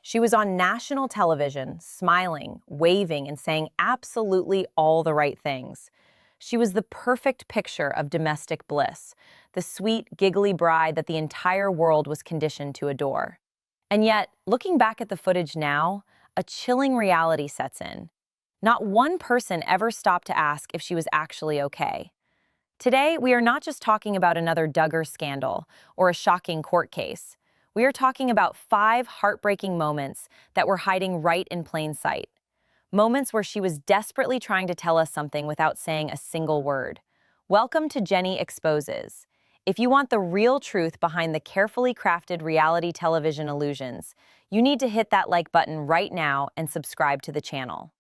She was on national television, smiling, waving, and saying absolutely all the right things. She was the perfect picture of domestic bliss, the sweet, giggly bride that the entire world was conditioned to adore. And yet, looking back at the footage now, a chilling reality sets in. Not one person ever stopped to ask if she was actually okay. Today, we are not just talking about another Duggar scandal or a shocking court case. We are talking about 5 heartbreaking moments that were hiding right in plain sight. Moments where she was desperately trying to tell us something without saying a single word. Welcome to Jenny Exposes. If you want the real truth behind the carefully crafted reality television illusions, you need to hit that like button right now and subscribe to the channel.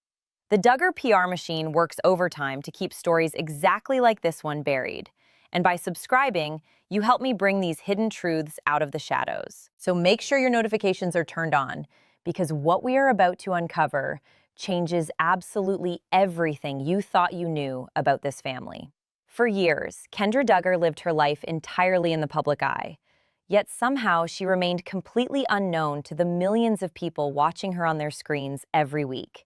The Duggar PR machine works overtime to keep stories exactly like this one buried. And by subscribing, you help me bring these hidden truths out of the shadows. So make sure your notifications are turned on, because what we are about to uncover changes absolutely everything you thought you knew about this family. For years, Kendra Duggar lived her life entirely in the public eye. Yet somehow she remained completely unknown to the millions of people watching her on their screens every week.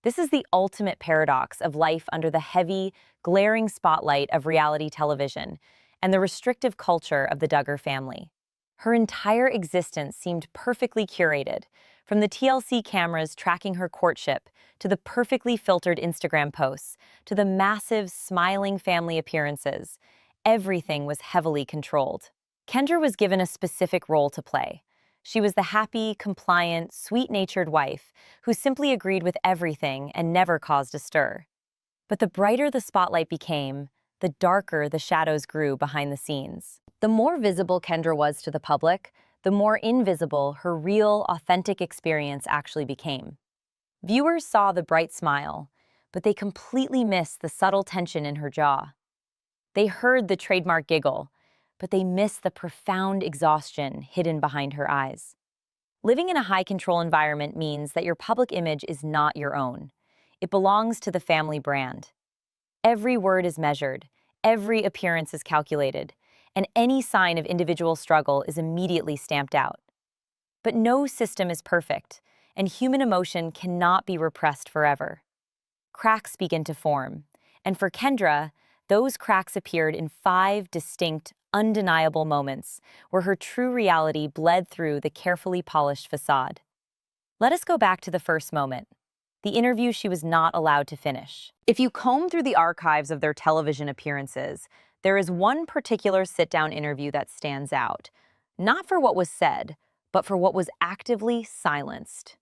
This is the ultimate paradox of life under the heavy, glaring spotlight of reality television and the restrictive culture of the Duggar family. Her entire existence seemed perfectly curated, from the TLC cameras tracking her courtship, to the perfectly filtered Instagram posts, to the massive, smiling family appearances. Everything was heavily controlled. Kendra was given a specific role to play. She was the happy, compliant, sweet-natured wife who simply agreed with everything and never caused a stir. But the brighter the spotlight became, the darker the shadows grew behind the scenes. The more visible Kendra was to the public, the more invisible her real, authentic experience actually became. Viewers saw the bright smile, but they completely missed the subtle tension in her jaw. They heard the trademark giggle, but they missed the profound exhaustion hidden behind her eyes. Living in a high-control environment means that your public image is not your own. It belongs to the family brand. Every word is measured, every appearance is calculated, and any sign of individual struggle is immediately stamped out. But no system is perfect, and human emotion cannot be repressed forever. Cracks begin to form, and for Kendra, those cracks appeared in 5 distinct, undeniable moments where her true reality bled through the carefully polished facade. Let us go back to the first moment, the interview she was not allowed to finish. If you comb through the archives of their television appearances, there is one particular sit-down interview that stands out, not for what was said, but for what was actively silenced.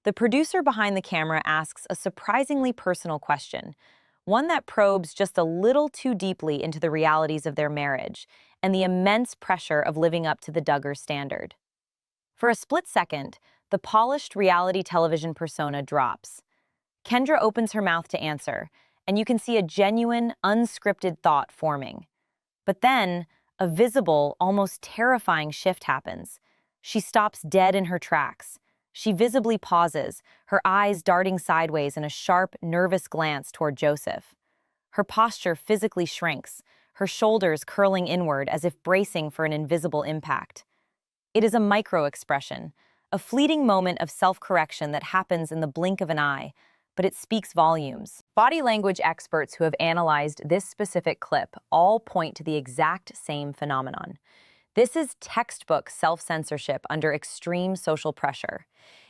The producer behind the camera asks a surprisingly personal question, one that probes just a little too deeply into the realities of their marriage and the immense pressure of living up to the Duggar standard. For a split second, the polished reality television persona drops. Kendra opens her mouth to answer, and you can see a genuine, unscripted thought forming. But then, a visible, almost terrifying shift happens. She stops dead in her tracks. She visibly pauses, her eyes darting sideways in a sharp, nervous glance toward Joseph. Her posture physically shrinks, her shoulders curling inward as if bracing for an invisible impact. It is a micro-expression, a fleeting moment of self-correction that happens in the blink of an eye, but it speaks volumes. Body language experts who have analyzed this specific clip all point to the exact same phenomenon. This is textbook self-censorship under extreme social pressure.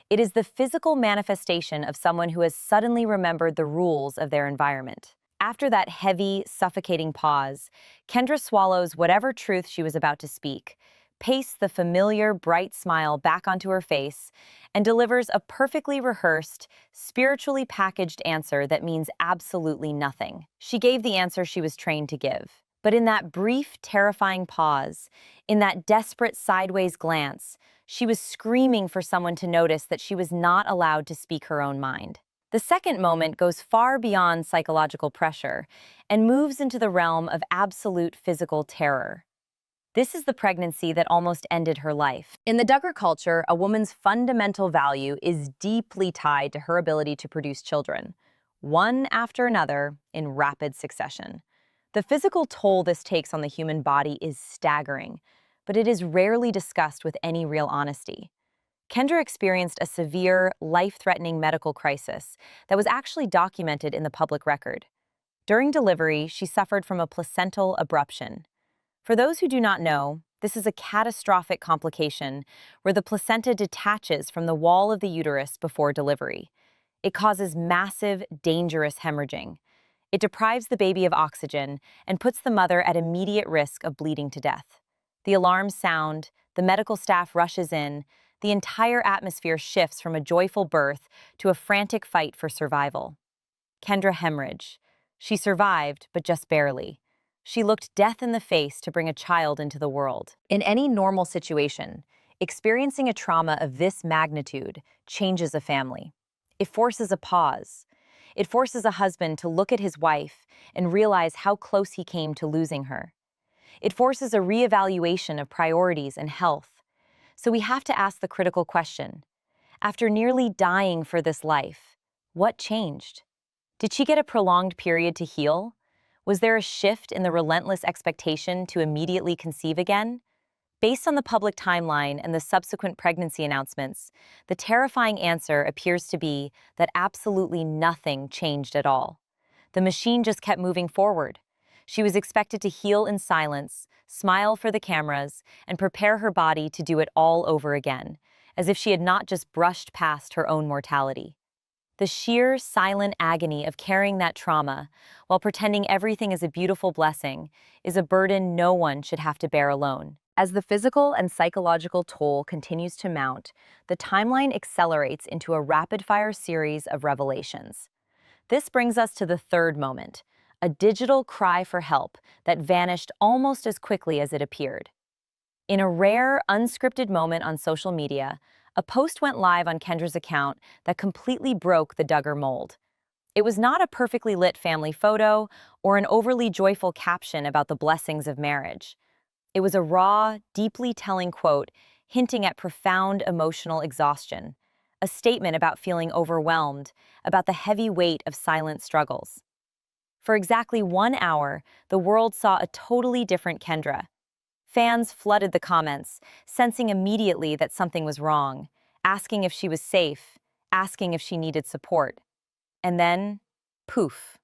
It is the physical manifestation of someone who has suddenly remembered the rules of their environment. After that heavy, suffocating pause, Kendra swallows whatever truth she was about to speak, pastes the familiar, bright smile back onto her face, and delivers a perfectly rehearsed, spiritually packaged answer that means absolutely nothing. She gave the answer she was trained to give. But in that brief, terrifying pause, in that desperate sideways glance, she was screaming for someone to notice that she was not allowed to speak her own mind. The second moment goes far beyond psychological pressure and moves into the realm of absolute physical terror. This is the pregnancy that almost ended her life. In the Duggar culture, a woman's fundamental value is deeply tied to her ability to produce children, one after another in rapid succession. The physical toll this takes on the human body is staggering, but it is rarely discussed with any real honesty. Kendra experienced a severe, life-threatening medical crisis that was actually documented in the public record. During delivery, she suffered from a placental abruption. For those who do not know, this is a catastrophic complication where the placenta detaches from the wall of the uterus before delivery. It causes massive, dangerous hemorrhaging. It deprives the baby of oxygen and puts the mother at immediate risk of bleeding to death. The alarms sound, the medical staff rushes in, the entire atmosphere shifts from a joyful birth to a frantic fight for survival. Kendra hemorrhaged. She survived, but just barely. She looked death in the face to bring a child into the world. In any normal situation, experiencing a trauma of this magnitude changes a family. It forces a pause. It forces a husband to look at his wife and realize how close he came to losing her. It forces a reevaluation of priorities and health. So we have to ask the critical question. After nearly dying for this life, what changed? Did she get a prolonged period to heal? Was there a shift in the relentless expectation to immediately conceive again? Based on the public timeline and the subsequent pregnancy announcements, the terrifying answer appears to be that absolutely nothing changed at all. The machine just kept moving forward. She was expected to heal in silence, smile for the cameras, and prepare her body to do it all over again, as if she had not just brushed past her own mortality. The sheer, silent agony of carrying that trauma, while pretending everything is a beautiful blessing, is a burden no one should have to bear alone. As the physical and psychological toll continues to mount, the timeline accelerates into a rapid-fire series of revelations. This brings us to the third moment, a digital cry for help that vanished almost as quickly as it appeared. In a rare, unscripted moment on social media, a post went live on Kendra's account that completely broke the Duggar mold. It was not a perfectly lit family photo or an overly joyful caption about the blessings of marriage. It was a raw, deeply telling quote hinting at profound emotional exhaustion, a statement about feeling overwhelmed, about the heavy weight of silent struggles. For exactly 1 hour, the world saw a totally different Kendra. Fans flooded the comments, sensing immediately that something was wrong, asking if she was safe, asking if she needed support. And then, poof,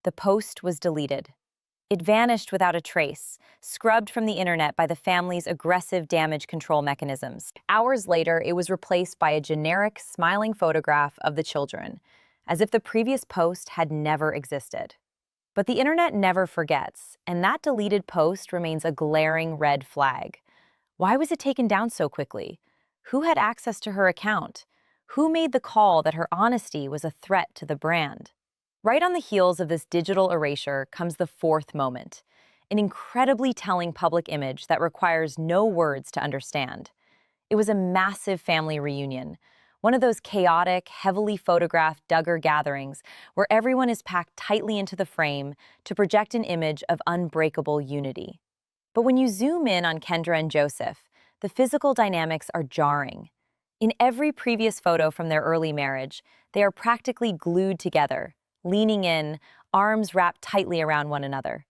the post was deleted. It vanished without a trace, scrubbed from the internet by the family's aggressive damage control mechanisms. Hours later, it was replaced by a generic, smiling photograph of the children, as if the previous post had never existed. But the internet never forgets, and that deleted post remains a glaring red flag. Why was it taken down so quickly? Who had access to her account? Who made the call that her honesty was a threat to the brand? Right on the heels of this digital erasure comes the fourth moment, an incredibly telling public image that requires no words to understand. It was a massive family reunion, one of those chaotic, heavily photographed Duggar gatherings where everyone is packed tightly into the frame to project an image of unbreakable unity. But when you zoom in on Kendra and Joseph, the physical dynamics are jarring. In every previous photo from their early marriage, they are practically glued together, leaning in, arms wrapped tightly around one another.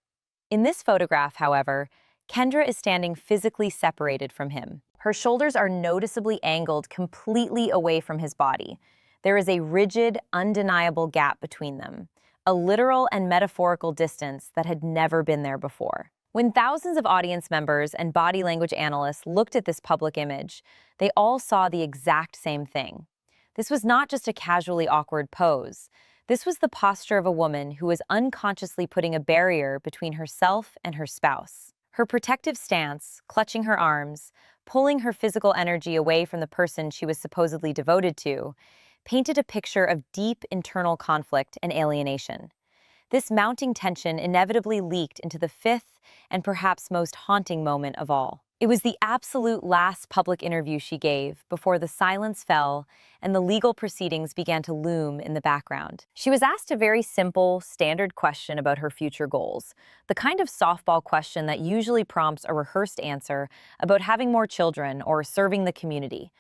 In this photograph, however, Kendra is standing physically separated from him. Her shoulders are noticeably angled completely away from his body. There is a rigid, undeniable gap between them, a literal and metaphorical distance that had never been there before. When thousands of audience members and body language analysts looked at this public image, they all saw the exact same thing. This was not just a casually awkward pose. This was the posture of a woman who was unconsciously putting a barrier between herself and her spouse. Her protective stance, clutching her arms, pulling her physical energy away from the person she was supposedly devoted to, painted a picture of deep internal conflict and alienation. This mounting tension inevitably leaked into the fifth and perhaps most haunting moment of all. It was the absolute last public interview she gave before the silence fell and the legal proceedings began to loom in the background. She was asked a very simple, standard question about her future goals, the kind of softball question that usually prompts a rehearsed answer about having more children or serving the community.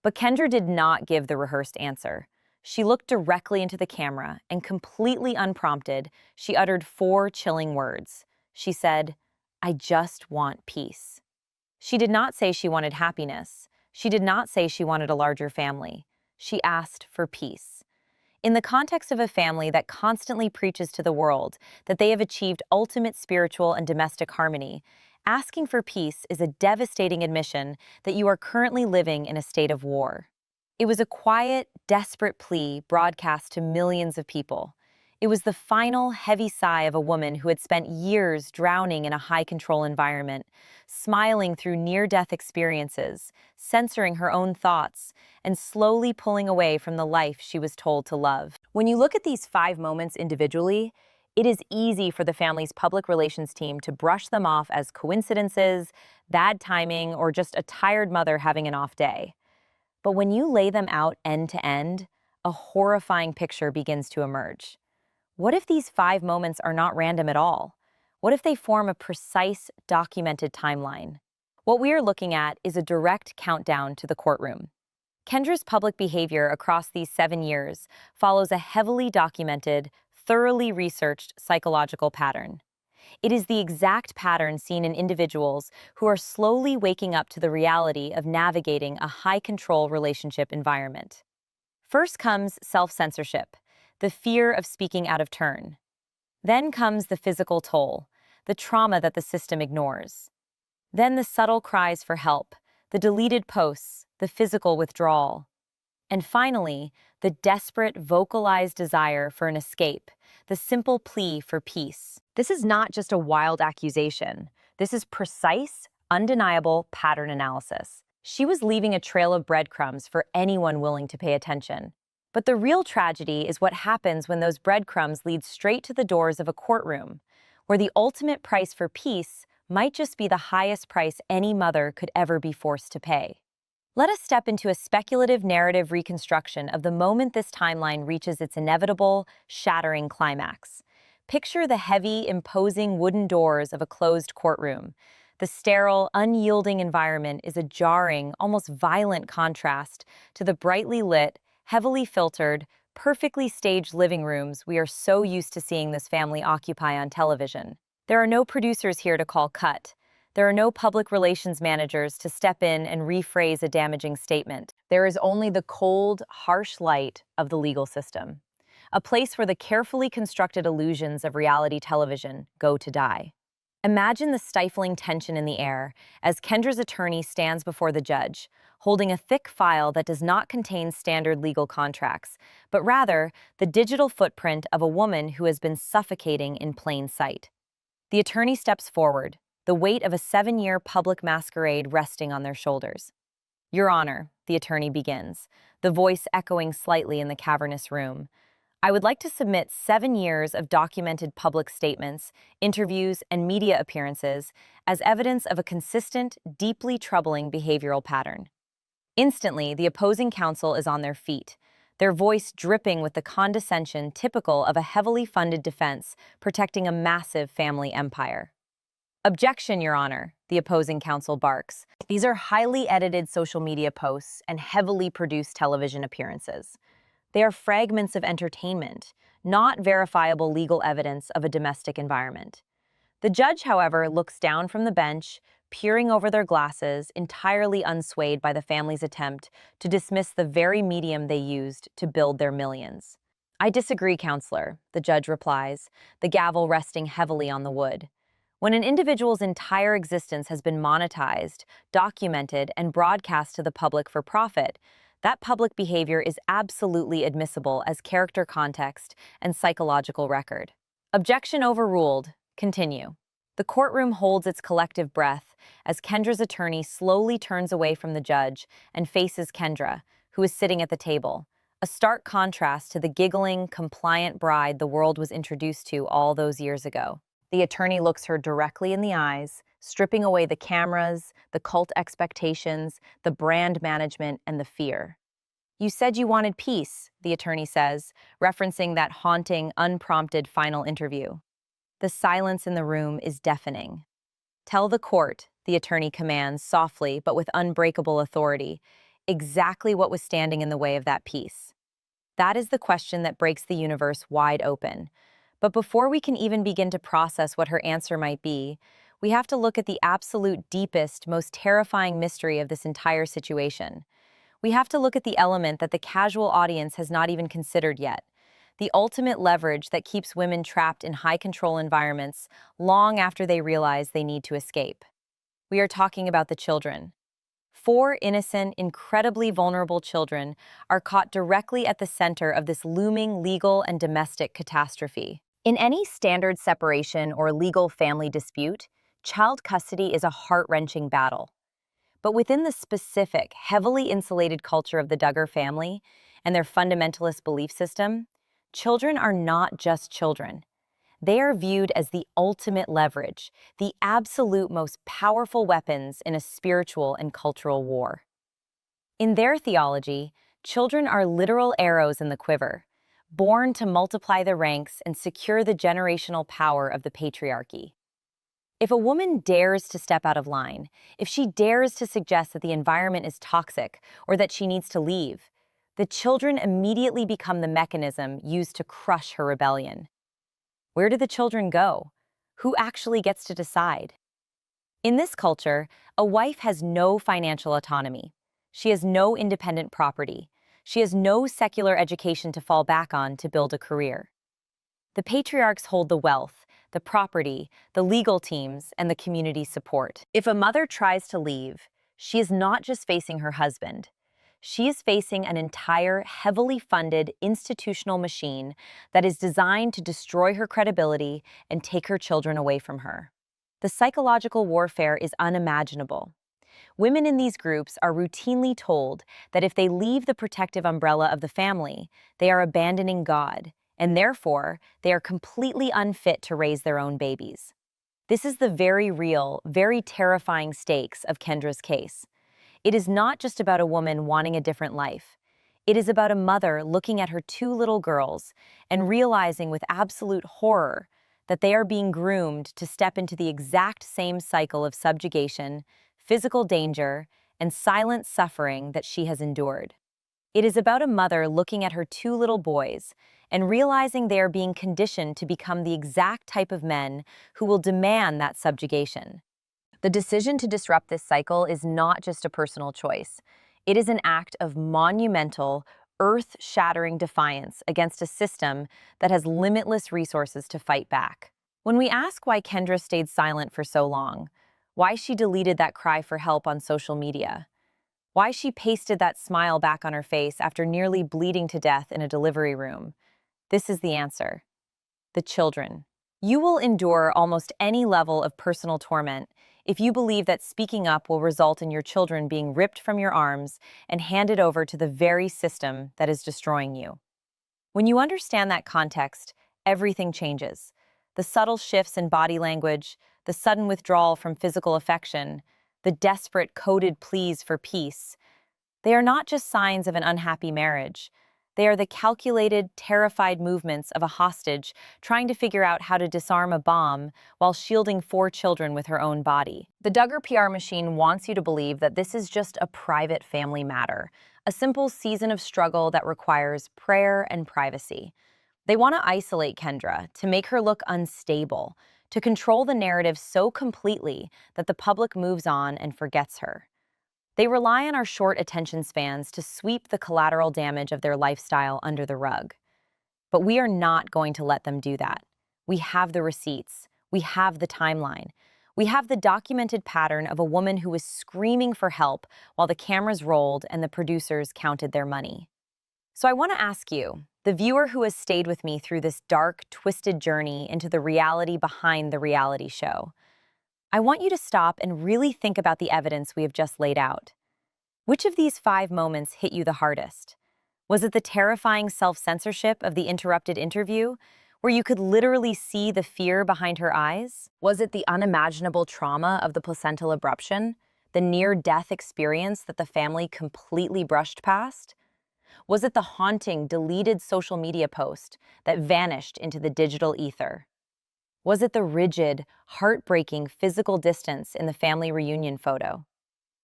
But Kendra did not give the rehearsed answer. She looked directly into the camera and, completely unprompted, she uttered 4 chilling words. She said, "I just want peace." She did not say she wanted happiness. She did not say she wanted a larger family. She asked for peace. In the context of a family that constantly preaches to the world that they have achieved ultimate spiritual and domestic harmony, asking for peace is a devastating admission that you are currently living in a state of war. It was a quiet, desperate plea broadcast to millions of people. It was the final, heavy sigh of a woman who had spent years drowning in a high-control environment, smiling through near-death experiences, censoring her own thoughts, and slowly pulling away from the life she was told to love. When you look at these 5 moments individually, it is easy for the family's public relations team to brush them off as coincidences, bad timing, or just a tired mother having an off day. But when you lay them out end to end, a horrifying picture begins to emerge. What if these 5 moments are not random at all? What if they form a precise, documented timeline? What we are looking at is a direct countdown to the courtroom. Kendra's public behavior across these 7 years follows a heavily documented, thoroughly researched psychological pattern. It is the exact pattern seen in individuals who are slowly waking up to the reality of navigating a high-control relationship environment. First comes self-censorship, the fear of speaking out of turn. Then comes the physical toll, the trauma that the system ignores. Then the subtle cries for help, the deleted posts, the physical withdrawal. And finally, the desperate, vocalized desire for an escape, the simple plea for peace. This is not just a wild accusation. This is precise, undeniable pattern analysis. She was leaving a trail of breadcrumbs for anyone willing to pay attention. But the real tragedy is what happens when those breadcrumbs lead straight to the doors of a courtroom, where the ultimate price for peace might just be the highest price any mother could ever be forced to pay. Let us step into a speculative narrative reconstruction of the moment this timeline reaches its inevitable, shattering climax. Picture the heavy, imposing wooden doors of a closed courtroom. The sterile, unyielding environment is a jarring, almost violent contrast to the brightly lit, heavily filtered, perfectly staged living rooms we are so used to seeing this family occupy on television. There are no producers here to call cut. There are no public relations managers to step in and rephrase a damaging statement. There is only the cold, harsh light of the legal system, a place where the carefully constructed illusions of reality television go to die. Imagine the stifling tension in the air as Kendra's attorney stands before the judge, holding a thick file that does not contain standard legal contracts, but rather the digital footprint of a woman who has been suffocating in plain sight. The attorney steps forward, the weight of a 7-year public masquerade resting on their shoulders. "Your Honor," the attorney begins, the voice echoing slightly in the cavernous room, "I would like to submit 7 years of documented public statements, interviews, and media appearances as evidence of a consistent, deeply troubling behavioral pattern." Instantly, the opposing counsel is on their feet, their voice dripping with the condescension typical of a heavily funded defense protecting a massive family empire. "Objection, Your Honor," the opposing counsel barks. "These are highly edited social media posts and heavily produced television appearances. They are fragments of entertainment, not verifiable legal evidence of a domestic environment." The judge, however, looks down from the bench, peering over their glasses, entirely unswayed by the family's attempt to dismiss the very medium they used to build their millions. "I disagree, counselor," the judge replies, the gavel resting heavily on the wood. When an individual's entire existence has been monetized, documented, and broadcast to the public for profit, that public behavior is absolutely admissible as character context and psychological record. "Objection overruled. Continue." The courtroom holds its collective breath as Kendra's attorney slowly turns away from the judge and faces Kendra, who is sitting at the table, a stark contrast to the giggling, compliant bride the world was introduced to all those years ago. The attorney looks her directly in the eyes, stripping away the cameras, the cult expectations, the brand management, and the fear. "You said you wanted peace," the attorney says, referencing that haunting, unprompted final interview. The silence in the room is deafening. "Tell the court," the attorney commands softly but with unbreakable authority, exactly what was standing in the way of that peace. That is the question that breaks the universe wide open. But before we can even begin to process what her answer might be, we have to look at the absolute deepest, most terrifying mystery of this entire situation. We have to look at the element that the casual audience has not even considered yet. The ultimate leverage that keeps women trapped in high-control environments long after they realize they need to escape. We are talking about the children. Four innocent, incredibly vulnerable children are caught directly at the center of this looming legal and domestic catastrophe. In any standard separation or legal family dispute, child custody is a heart-wrenching battle. But within the specific, heavily insulated culture of the Duggar family and their fundamentalist belief system, children are not just children. They are viewed as the ultimate leverage, the absolute most powerful weapons in a spiritual and cultural war. In their theology, children are literal arrows in the quiver, born to multiply the ranks and secure the generational power of the patriarchy. If a woman dares to step out of line, if she dares to suggest that the environment is toxic or that she needs to leave, the children immediately become the mechanism used to crush her rebellion. Where do the children go? Who actually gets to decide? In this culture, a wife has no financial autonomy. She has no independent property. She has no secular education to fall back on to build a career. The patriarchs hold the wealth, the property, the legal teams, and the community support. If a mother tries to leave, she is not just facing her husband. She is facing an entire, heavily funded institutional machine that is designed to destroy her credibility and take her children away from her. The psychological warfare is unimaginable. Women in these groups are routinely told that if they leave the protective umbrella of the family, they are abandoning God, and therefore, they are completely unfit to raise their own babies. This is the very real, very terrifying stakes of Kendra's case. It is not just about a woman wanting a different life. It is about a mother looking at her two little girls and realizing with absolute horror that they are being groomed to step into the exact same cycle of subjugation, physical danger, and silent suffering that she has endured. It is about a mother looking at her two little boys and realizing they are being conditioned to become the exact type of men who will demand that subjugation. The decision to disrupt this cycle is not just a personal choice. It is an act of monumental, earth-shattering defiance against a system that has limitless resources to fight back. When we ask why Kendra stayed silent for so long, why she deleted that cry for help on social media, why she pasted that smile back on her face after nearly bleeding to death in a delivery room, this is the answer: the children. You will endure almost any level of personal torment if you believe that speaking up will result in your children being ripped from your arms and handed over to the very system that is destroying you. When you understand that context, everything changes. The subtle shifts in body language, the sudden withdrawal from physical affection, the desperate coded pleas for peace, they are not just signs of an unhappy marriage. They are the calculated, terrified movements of a hostage trying to figure out how to disarm a bomb while shielding four children with her own body. The Duggar PR machine wants you to believe that this is just a private family matter, a simple season of struggle that requires prayer and privacy. They want to isolate Kendra, to make her look unstable, to control the narrative so completely that the public moves on and forgets her. They rely on our short attention spans to sweep the collateral damage of their lifestyle under the rug. But we are not going to let them do that. We have the receipts. We have the timeline. We have the documented pattern of a woman who was screaming for help while the cameras rolled and the producers counted their money. So I want to ask you, the viewer who has stayed with me through this dark, twisted journey into the reality behind the reality show, I want you to stop and really think about the evidence we have just laid out. Which of these 5 moments hit you the hardest? Was it the terrifying self-censorship of the interrupted interview, where you could literally see the fear behind her eyes? Was it the unimaginable trauma of the placental abruption, the near-death experience that the family completely brushed past? Was it the haunting, deleted social media post that vanished into the digital ether? Was it the rigid, heartbreaking physical distance in the family reunion photo?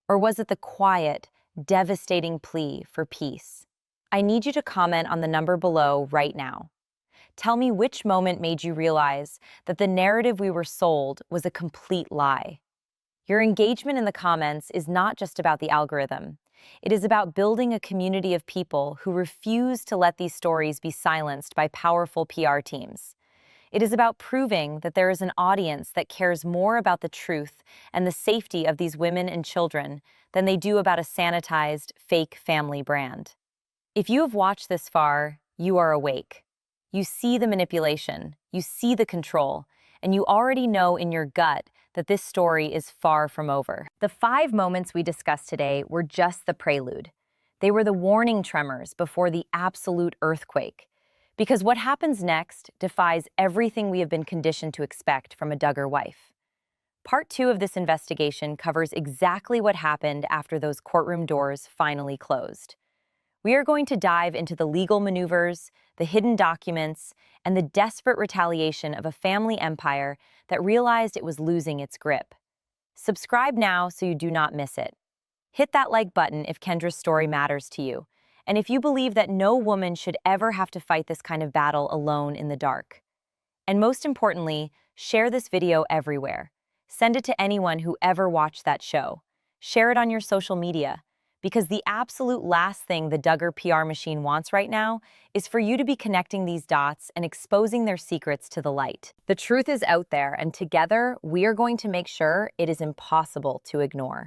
Or was it the quiet, devastating plea for peace? I need you to comment on the number below right now. Tell me which moment made you realize that the narrative we were sold was a complete lie. Your engagement in the comments is not just about the algorithm. It is about building a community of people who refuse to let these stories be silenced by powerful PR teams. It is about proving that there is an audience that cares more about the truth and the safety of these women and children than they do about a sanitized, fake family brand. If you have watched this far, you are awake. You see the manipulation, you see the control, and you already know in your gut that this story is far from over. The 5 moments we discussed today were just the prelude. They were the warning tremors before the absolute earthquake. Because what happens next defies everything we have been conditioned to expect from a Duggar wife. Part 2 of this investigation covers exactly what happened after those courtroom doors finally closed. We are going to dive into the legal maneuvers, the hidden documents, and the desperate retaliation of a family empire that realized it was losing its grip. Subscribe now so you do not miss it. Hit that like button if Kendra's story matters to you, and if you believe that no woman should ever have to fight this kind of battle alone in the dark. And most importantly, share this video everywhere. Send it to anyone who ever watched that show. Share it on your social media. Because the absolute last thing the Duggar PR machine wants right now is for you to be connecting these dots and exposing their secrets to the light. The truth is out there, and together, we are going to make sure it is impossible to ignore.